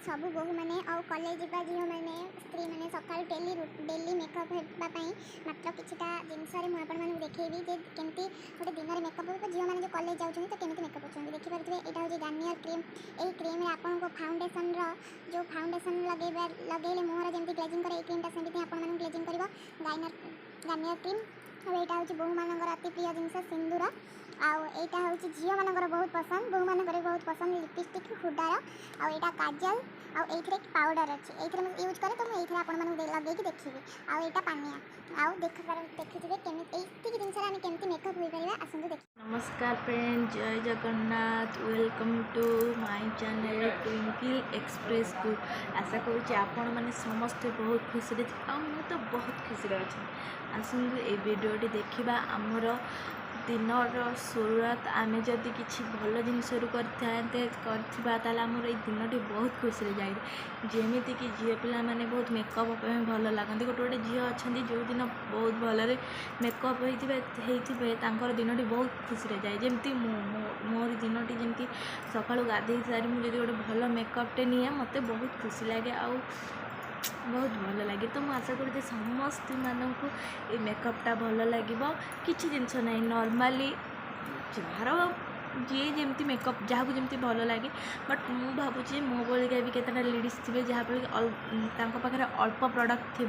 सब बहु मैंने और कॉलेज जा झील मैंने स्त्री मैंने सका डेली मेकअप होगापी मात्र किटा जिनस मुझे देखी केमती गोटे दिन में मेकअप हो झील मैंने जो कॉलेज जाऊँ तो केमी मेकअप होती देखिपे यहाँ हूँ गार्नियर क्रीम। यही क्रीम आपको फाउंडेसन जो फाउंडेसन लगे मुहर जमी ग्लेजिंग करे क्रीमटा सेमती आपको ग्लेजिंग कर गार्नियर क्रीम। और यहाँ हूँ बहु मान अति प्रिय जिनस सिंदूर आईटा हूँ झील मानकर बहुत पसंद बहु मान बहुत पसंद लिपस्टिक हुडार आईटा काजल आउे पाउडर अच्छी ये यूज करे तो मुझे आप लगे देखी आईटा पानिया आउ देखिए केमी जिनस केमी मेकअप हो पार आसतु देख। नमस्कार friend, Jai Jagannath. Welcome to my channel twinkle express को। आशा करुँच आपण मैंने समस्ते बहुत खुशी तो बहुत खुशी अच्छे। आसतु ये वीडियोटी देखा आमर दिनर शुरुआत आमे जदि किसी भल जिनस करमर ये दिन टी बहुत खुशी जाए। जमीती कि झील पिला माने बहुत मेकअप भल लगती गोटे गोटे झील अच्छा जो दिन बहुत भल मेकअप होते दिन टी बहुत खुशी जाए। जमी मोर दिन टी जमी सका गाधे सारी मुझे गोटे भल मेकअपटे निए मत बहुत खुशी लगे आ बहुत भल लगे। तो मुझे आशा करुँच समस्त मानक ये मेकअपटा भल लगे। किसी जिनस ना नॉर्मली जार जी जमी मेकअप जहाँ को जमी भल लगे बट मु भावुँ मो बलिका भी केतटा लेडीज थे जहाँफल पाखे अल्प प्रडक्ट थी हे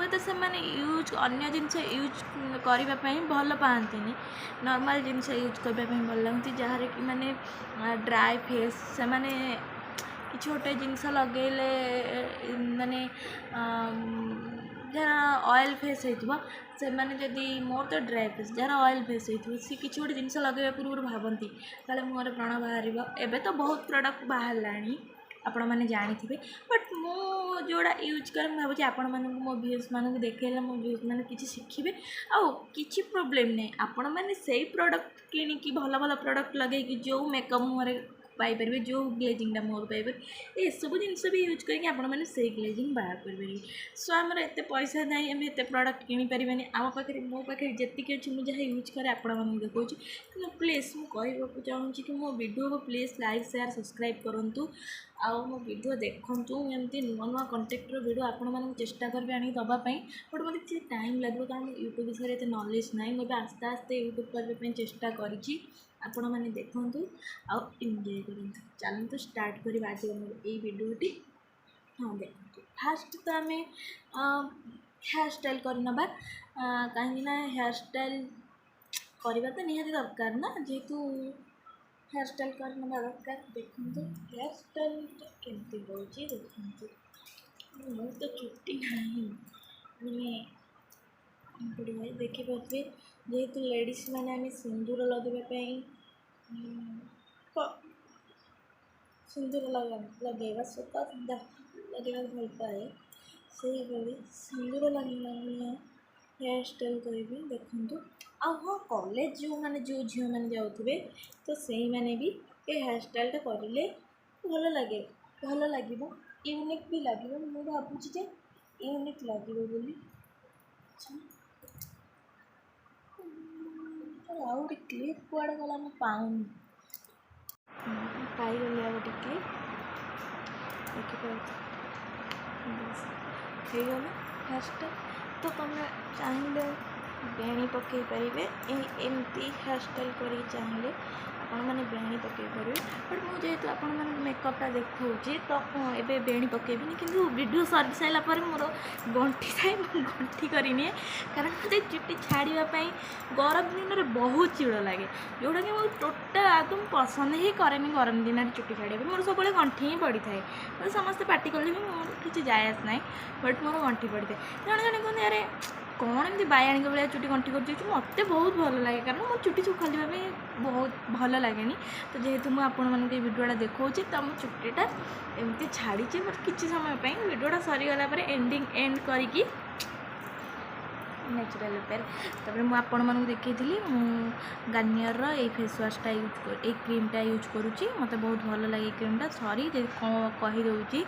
तो से यूज अन्य जिनस यूज करने भल पाती नॉर्मल जिनस यूज करने भल लगती जहाँ कि माने ड्राई फेस से माने कि गोटे जिनस लगेले माने जहाँ ऑयल फेस हो से मैंने जदि मोर तो ड्राई फेस जहाँ ऑयल फेस हो सी कि गोटे जिनस लगे पूर्व भावती काले मुहर व्रण बाहर एवं तो बहुत प्रडक्ट बाहर आपण मैंने जानी बट मो जोड़ा यूज कर भाई आपण मानक मो व्यूज मानक देखे मो व्यूज मैंने किसी शिखे आछि प्रोब्लेम नहीं आपण मैंने से प्रडक्ट कि भल भल प्रडक्ट लगे जो मेकअप मुहर पाइपर जो ग्लेजिंगटा मुहर पाइपर ये सब जिनस भी यूज करके से ग्लेजिंग बाहर करेंगे। सो आमर एत पैसा ना आम एत प्रडक्ट किनीपारे आम पाखे मो पाखे जी अच्छी मुझे जहाँ यूज करे आपण मैं देखा कि प्लीज मुझे चाहूँगी कि मो वीडियो को प्लीज लाइक शेयर सब्सक्राइब करूँ आउ मो वीडियो देखूँ एमती नुआ नुआ कंटेक्टर वीडियो आपण चेष्टा करेंगे आनी दवापाई बट मत किसी टाइम लगे कारण यूट्यूब विषय में नॉलेज ना मुझे आस्ते आस्ते यूट्यूब करने चेष्टा करी आपण मैंने देखूँ आउ एंजॉय करूँ। चलते स्टार्ट करवा आज ये वीडियोटी। हाँ देखो फास्ट तो आम हेयर स्टाइल करनबा कहीं हेयर स्टाइल करवा तो निहाती दरकार ना जेहेतु हेयर स्टाइल करनबा दरकार। देखो हेयर स्टाइल केमती हो देखो मु तो चुट्टी नहीं मैंने देखिपे जेहेतु लेडीज मैंने आम सिंदूर लगेवाई सिंदूर लगेगा सुता लगेगा भल पाए से सिंदूर लगे हेयर स्टाइल करी देखूँ। आ हाँ कॉलेज जो मैंने जो झील मैंने जाऊे तो से मैंने भी ये हेयर स्टाइल करें भल लगे भल लगे यूनिक भी लगे मुझे भावुँ यूनिक लगे बोली। आउ क्लिप कुआड़े गला मैं पाऊनी पाईगली आ गोटे क्लिप देखिए गला हेयर स्टाइल। तो तुम चाहिए बेणी पकई पारे एमती हेयर स्टाइल कर चाहिए आपण मैंने बेणी पकई पारे बट मुझे आपण मैंने मेकअपटा देखा तो ये बेणी पकेबी कि वीडियो सरी सारापर मोर गंठी थाए गंठी करनी कारण मत चुट्टी छाड़ापी गरम दिन में बहुत चिड़ लगे जोटा कि मुझे टोटाल आदम पसंद ही करेनि गरम दिन में चुट्टी छाड़ा मोर सब गंठी ही पड़ी थाए मतलब समस्ते पार्टी कले भी मोर किसी जाए आस ना बट मोर गंठी पड़ी थाए जड़े जड़े कहते अरे कौन एमती बायाणी भाया चुट्टी गंठी कर मत बहुत भल लगे कारण मो चुट्टी सुखाला बहुत भल लगे। तो जेहेतु मुझे आपण मानक वीडियोटा देखा तो मो चुट्टीटा एमती छाड़ी बट किसी समय वीडियोटा सरीगला एंडिंग एंड करके नेचुरल पेयर तापर मुझे आपण मानक देखी गार्नियर ये फेस वाशटा यूज कर ये क्रीमटा यूज करुँची मत बहुत भल लगे क्रीमटा सॉरी कहीदे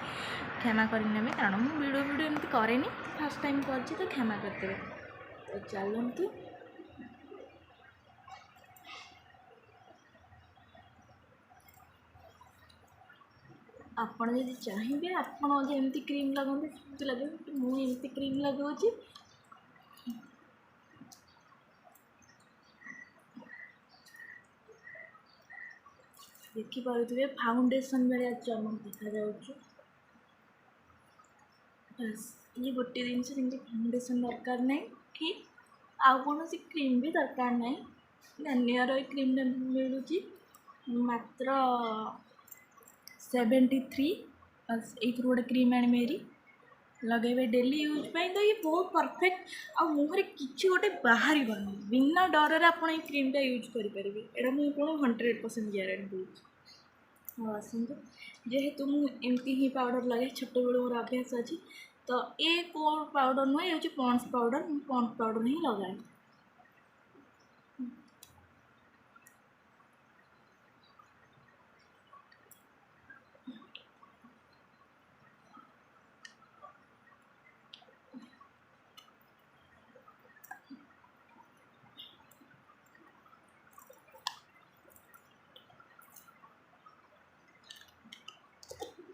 क्षमा करने कारण मुझे वीडियो एमती कैनि फास्ट टाइम कर तो क्षमा करते। तो चलतु ଆପଣ ଯଦି ଚାହିଁବେ ଆପଣ ଯେମିତି କ୍ରିମ୍ ଲଗାନ୍ତି ସେମିତି ଲଗାଇବେ। ମୁଁ ଏମିତି କ୍ରିମ୍ ଲଗାଉଛି। ଦେଖିପାରୁଥିବେ ଫାଉଣ୍ଡେସନ୍ ଭଳିଆ ଚମକ ଦେଖାଯାଉଛି। ବାସ୍ ଇଏ ଗୋଟିଏ ଜିନିଷ, ଯେମିତି ଫାଉଣ୍ଡେସନ୍ ଦରକାର ନାହିଁ କି ଆଉ କୌଣସି କ୍ରିମ୍ ବି ଦରକାର ନାହିଁ। ଗାର୍ନିଅର ଏଇ କ୍ରିମ୍ଟା ମିଳୁଛି ମାତ୍ର 73। ଏଇଥିରୁ ଗୋଟେ କ୍ରିମ୍ ଆଣିବେ ହେରି ଲଗାଇବେ ଡେଲି ୟୁଜ୍ ପାଇଁ। ତ ଇଏ ବହୁତ ପରଫେକ୍ଟ, ଆଉ ମୁହଁରେ କିଛି ଗୋଟେ ବାହାରିବନି। ବିନା ଡରରେ ଆପଣ ଏଇ କ୍ରିମ୍ଟା ୟୁଜ୍ କରିପାରିବେ। ଏଇଟା ମୁଁ ଆପଣଙ୍କୁ 100% ଗ୍ୟାରେଣ୍ଟି ଦେଉଛି। ଆଉ ଆସନ୍ତୁ, ଯେହେତୁ ମୁଁ ଏମିତି ହିଁ ପାଉଡ଼ର ଲଗାଏ, ଛୋଟବେଳୁ ମୋର ଅଭ୍ୟାସ ଅଛି। ତ ଏ କୋଉ ପାଉଡ଼ର ନୁହେଁ, ଏ ହେଉଛି ପଣ୍ଡସ୍ ପାଉଡ଼ର। ମୁଁ ପଣ୍ଡସ୍ ପାଉଡ଼ର ହିଁ ଲଗାଏ।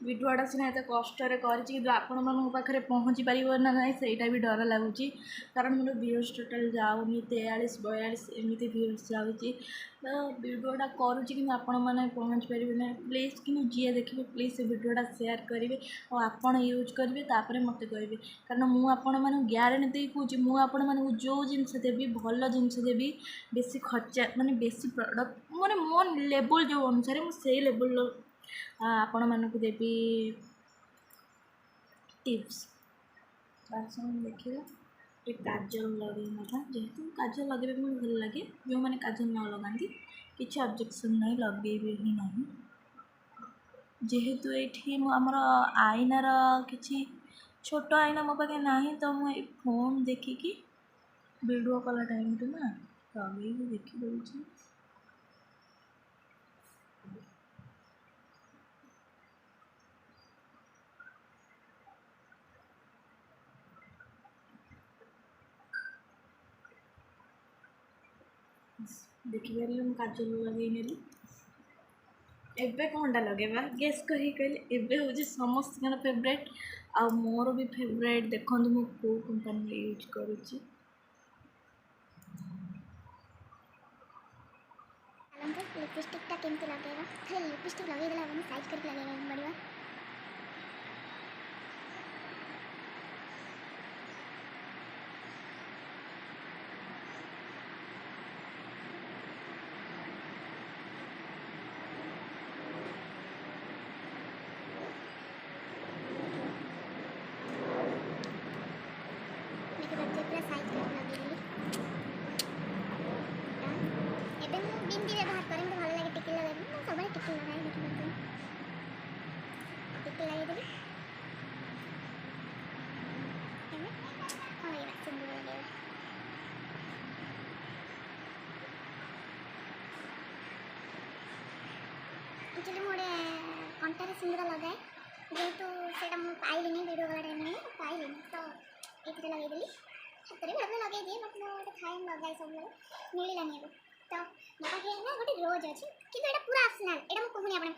ଭିଡ଼ିଓଟା ସିନା ଏତେ କଷ୍ଟରେ କରିଛି, କିନ୍ତୁ ଆପଣମାନଙ୍କ ପାଖରେ ପହଞ୍ଚି ପାରିବ ନା ନାହିଁ ସେଇଟା ବି ଡର ଲାଗୁଛି। କାରଣ ମୋର ଭିୟୁଜ୍ ଟୋଟାଲ୍ ଯାଉନି, 43-42 ଏମିତି ଭିୟୁଜ୍ ଯାଉଛି। ତ ଭିଡ଼ିଓଟା କରୁଛି କିନ୍ତୁ ଆପଣମାନେ ପହଞ୍ଚି ପାରିବେ ନାହିଁ। ପ୍ଲିଜ୍ କିନ୍ତୁ ଯିଏ ଦେଖିବେ ପ୍ଲିଜ୍ ସେ ଭିଡ଼ିଓଟା ସେୟାର କରିବେ ଆଉ ଆପଣ ୟୁଜ୍ କରିବେ, ତାପରେ ମୋତେ କହିବେ। କାରଣ ମୁଁ ଆପଣମାନଙ୍କୁ ଗ୍ୟାରେଣ୍ଟି ଦେଇ କହୁଛି, ମୁଁ ଆପଣମାନଙ୍କୁ ଯେଉଁ ଜିନିଷ ଦେବି ଭଲ ଜିନିଷ ଦେବି। ବେଶୀ ଖର୍ଚ୍ଚା ମାନେ ବେଶୀ ପ୍ରଡ଼କ୍ଟ ମାନେ ମୋ ଲେବୁଲ୍ ଯେଉଁ ଅନୁସାରେ ମୁଁ ସେଇ ଲେବୁଲ୍ର ଆପଣମାନଙ୍କୁ ଦେବି ଟିପ୍ସ। ବାସନ ଦେଖିବା ଟିକେ କାଜଲ ଲଗାଇ ନେବା। ଯେହେତୁ କାଜଲ ଲଗାଇବା ପାଇଁ ଭଲ ଲାଗେ, ଯେଉଁମାନେ କାଜଲ ନ ଲଗାନ୍ତି କିଛି ଅବଜେକ୍ସନ୍ ନାହିଁ, ଲଗାଇବେ ହିଁ ନାହିଁ। ଯେହେତୁ ଏଇଠି ମୁଁ ଆମର ଆଇନାର କିଛି ଛୋଟ ଆଇନା ମୋ ପାଖେ ନାହିଁ, ତ ମୁଁ ଏଇ ଫୋନ୍ ଦେଖିକି ଭିଡ଼ିଓ କଲା ଟାଇମ୍ରେ ନା ଲଗାଇକି ଦେଖିଦେଉଛି। ଦେଖିପାରିଲେ ମୁଁ କାଜଲ ଲଗାଇ ନେଲି। ଏବେ କ'ଣଟା ଲଗାଇବା ଗେସ୍ କରିକି କହିଲେ? ଏବେ ହେଉଛି ସମସ୍ତଙ୍କର ଫେଭରାଇଟ୍, ଆଉ ମୋର ବି ଫେଭରାଇଟ୍। ଦେଖନ୍ତୁ ମୁଁ କେଉଁ କମ୍ପାନୀର ୟୁଜ୍ କରୁଛି। लिपस्टिकटा केमती लगेगा? खाली लिपस्टिक लगेदेला हबनी, साइज करके लगेगा पड़िबा। पूरा साइज करके लगेदेली। एबे मु बिंदी व्यवहार करें तो भल लगे टिकी लगाई। मैं सब टिकी लगाई देखि पाते टिकी लगाई देली। एमे कोन लगेगा? सिंदूर लगेगा। एक्चुअली मोड़े कंटारे सिंदूर लगाए, जेहेतु सेटा मु पाइलिनी वीडियो वाला टाइम में पाइलिनी, तो एथरे लगाई देली। हाथ में लगे दिए, बट मैं गोटे थाए लगाए सब मिललानी एबे। तो मो पाखे ना गोटे रोज अच्छी, किंतु एटा पूरा ऑप्शनल। एटा मु कहूनी आपन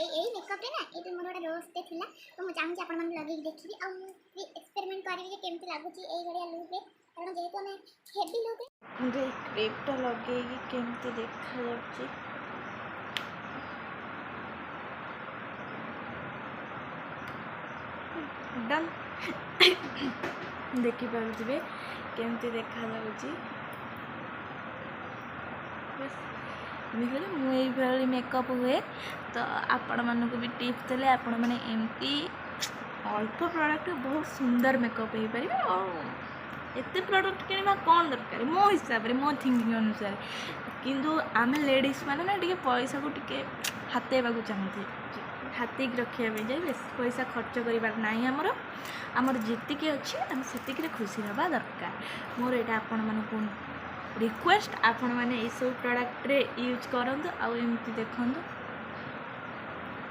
एई मेकअप रे ना एटा मोर गोटे रोज ते थिला। तो मु चाहूची आपन मन लगे देखिबी आ मु भी एक्सपेरिमेंट करबी जे केमती लागुची एई घड़िया लुक रे। कारण जेहेतु हमें हेवी लुक मुझे क्रीमटा लगे केमती देखा जाउची। डन देखि पारुथिबे केमती देखा जाउची। देखिए मुझे मेकअप हुए, तो आपण मानक भी टिप्स देले आपण मैंने एमती अल्प प्रोडक्ट बहुत सुंदर मेकअप हो पारे। और एते प्रोडक्ट किणवा कौन दरकार मो हिसाब रे, मो थिंकिंग अनुसार। किंतु आम लेडीज मैंने ना टे पैसा को टे हाथेबा चाहते, हाथी रखा जाए बेस पैसा खर्च करवार ना। आमर जी अच्छी आम से खुशी रहा दरकार। मोर यहाँ आपण मानक रिक्वेस्ट, आपण मैंने ये सब प्रोडक्ट रे यूज करंतु। आउ एमती देखंतु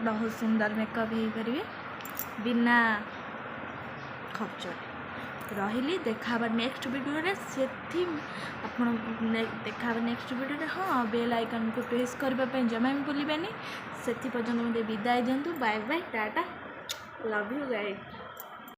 बहुत सुंदर मेकअप हो पारे बिना खर्च। रही देखा नेक्स्ट वीडियो से आपण देखा नेक्स्ट वीडियो हाँ बेल आइकन को प्रेस करने जमा भी भूलें से पर्यटन मत विदाय दिंतु bye bye tata love you guys.